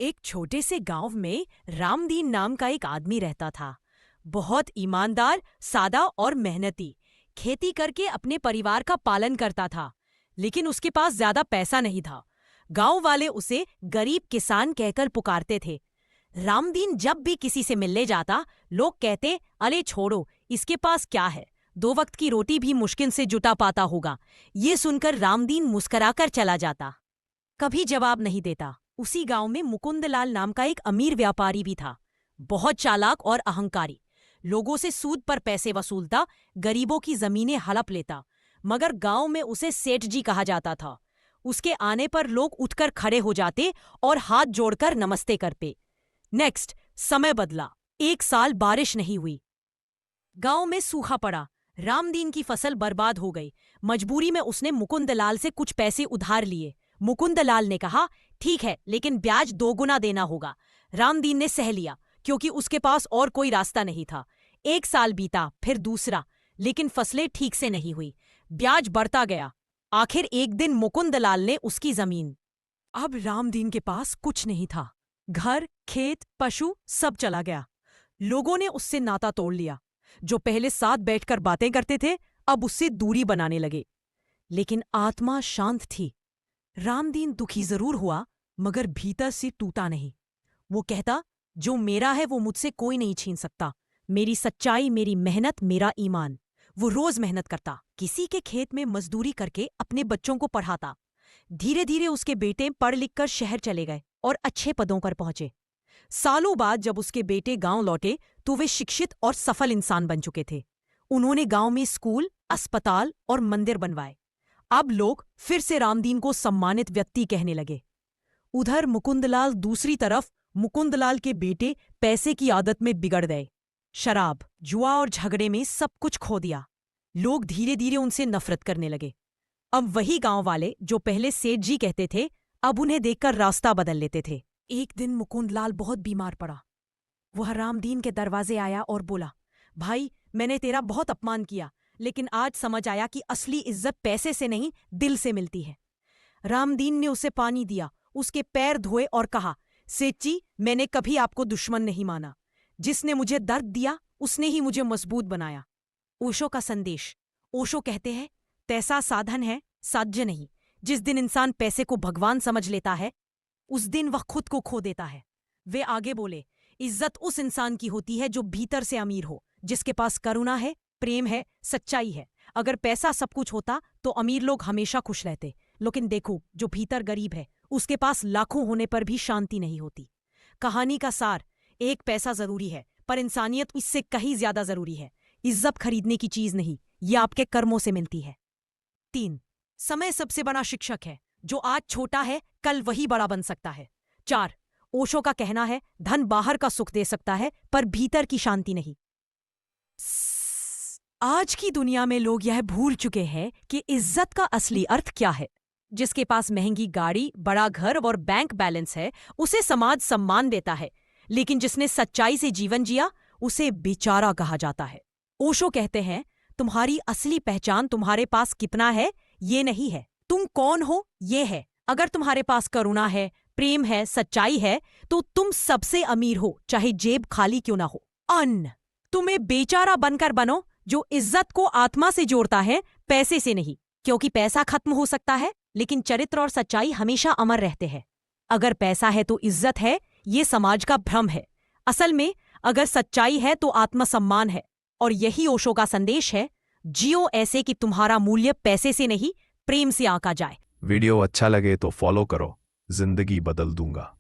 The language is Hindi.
एक छोटे से गांव में रामदीन नाम का एक आदमी रहता था। बहुत ईमानदार, सादा और मेहनती। खेती करके अपने परिवार का पालन करता था, लेकिन उसके पास ज्यादा पैसा नहीं था। गांव वाले उसे गरीब किसान कहकर पुकारते थे। रामदीन जब भी किसी से मिलने जाता, लोग कहते, अरे छोड़ो, इसके पास क्या है, 2 वक्त की रोटी भी मुश्किल से जुटा पाता होगा। ये सुनकर रामदीन मुस्कुराकर चला जाता, कभी जवाब नहीं देता। उसी गांव में मुकुंदलाल नाम का एक अमीर व्यापारी भी था। बहुत चालाक और अहंकारी। लोगों से सूद पर पैसे वसूलता, गरीबों की जमीनें हड़प लेता, मगर गांव में उसे सेठ जी कहा जाता था। उसके आने पर लोग उठकर खड़े हो जाते और हाथ जोड़कर नमस्ते करते। नेक्स्ट, समय बदला। 1 साल बारिश नहीं हुई। गांव में सूखा पड़ा। रामदीन की फसल बर्बाद हो गई। मजबूरी में उसने मुकुंदलाल से कुछ पैसे उधार लिए। मुकुंदलाल ने कहा, ठीक है, लेकिन ब्याज 2 गुना देना होगा। रामदीन ने सह लिया, क्योंकि उसके पास और कोई रास्ता नहीं था। 1 साल बीता, फिर दूसरा, लेकिन फसलें ठीक से नहीं हुई। ब्याज बढ़ता गया। आखिर एक दिन मुकुंदलाल ने उसकी जमीन। अब रामदीन के पास कुछ नहीं था। घर, खेत, पशु सब चला गया। लोगों ने उससे नाता तोड़ लिया। जो पहले साथ बैठकर बातें करते थे, अब उससे दूरी बनाने लगे। लेकिन आत्मा शांत थी। रामदीन दुखी जरूर हुआ, मगर भीतर से टूटा नहीं। वो कहता, जो मेरा है वो मुझसे कोई नहीं छीन सकता। मेरी सच्चाई, मेरी मेहनत, मेरा ईमान। वो रोज मेहनत करता, किसी के खेत में मजदूरी करके अपने बच्चों को पढ़ाता। धीरे धीरे उसके बेटे पढ़ लिख कर शहर चले गए और अच्छे पदों पर पहुंचे। सालों बाद जब उसके बेटे गांव लौटे, तो वे शिक्षित और सफल इंसान बन चुके थे। उन्होंने गांव में स्कूल, अस्पताल और मंदिर बनवाए। अब लोग फिर से रामदीन को सम्मानित व्यक्ति कहने लगे। उधर मुकुंदलाल दूसरी तरफ, मुकुंदलाल के बेटे पैसे की आदत में बिगड़ गए। शराब, जुआ और झगड़े में सब कुछ खो दिया। लोग धीरे धीरे उनसे नफरत करने लगे। अब वही गांव वाले जो पहले सेठ जी कहते थे, अब उन्हें देखकर रास्ता बदल लेते थे। एक दिन मुकुंदलाल बहुत बीमार पड़ा। वह रामदीन के दरवाजे आया और बोला, भाई, मैंने तेरा बहुत अपमान किया, लेकिन आज समझ आया कि असली इज्जत पैसे से नहीं, दिल से मिलती है। रामदीन ने उसे पानी दिया, उसके पैर धोए और कहा, सेठ जी, मैंने कभी आपको दुश्मन नहीं माना। जिसने मुझे दर्द दिया, उसने ही मुझे मजबूत बनाया। ओशो का संदेश। ओशो कहते हैं, पैसा साधन है, साध्य नहीं। जिस दिन इंसान पैसे को भगवान समझ लेता है, उस दिन वह खुद को खो देता है। वे आगे बोले, इज्जत उस इंसान की होती है जो भीतर से अमीर हो, जिसके पास करुणा है, प्रेम है, सच्चाई है। अगर पैसा सब कुछ होता तो अमीर लोग हमेशा खुश रहते, लेकिन देखो, जो भीतर गरीब है, उसके पास लाखों होने पर भी शांति नहीं होती। कहानी का सार, एक पैसा जरूरी है, पर इंसानियत इससे कहीं ज्यादा जरूरी है। इज्जत खरीदने की चीज नहीं, ये आपके कर्मों से मिलती है। 3, समय सबसे बड़ा शिक्षक है। जो आज छोटा है, कल वही बड़ा बन सकता है। 4, ओशो का कहना है, धन बाहर का सुख दे सकता है, पर भीतर की शांति नहीं। आज की दुनिया में लोग यह भूल चुके हैं कि इज्जत का असली अर्थ क्या है। जिसके पास महंगी गाड़ी, बड़ा घर और बैंक बैलेंस है, उसे समाज सम्मान देता है, लेकिन जिसने सच्चाई से जीवन जिया, उसे बेचारा कहा जाता है। ओशो कहते हैं, तुम्हारी असली पहचान तुम्हारे पास कितना है ये नहीं है, तुम कौन हो ये है। अगर तुम्हारे पास करुणा है, प्रेम है, सच्चाई है, तो तुम सबसे अमीर हो, चाहे जेब खाली क्यों ना हो। अन्न, तुम्हें बेचारा बनकर बनो जो इज्जत को आत्मा से जोड़ता है, पैसे से नहीं, क्योंकि पैसा खत्म हो सकता है, लेकिन चरित्र और सच्चाई हमेशा अमर रहते हैं। अगर पैसा है तो इज्जत है, ये समाज का भ्रम है। असल में अगर सच्चाई है तो आत्मसम्मान है, और यही ओशो का संदेश है, जियो ऐसे कि तुम्हारा मूल्य पैसे से नहीं, प्रेम से आंका जाए। वीडियो अच्छा लगे तो फॉलो करो, जिंदगी बदल दूंगा।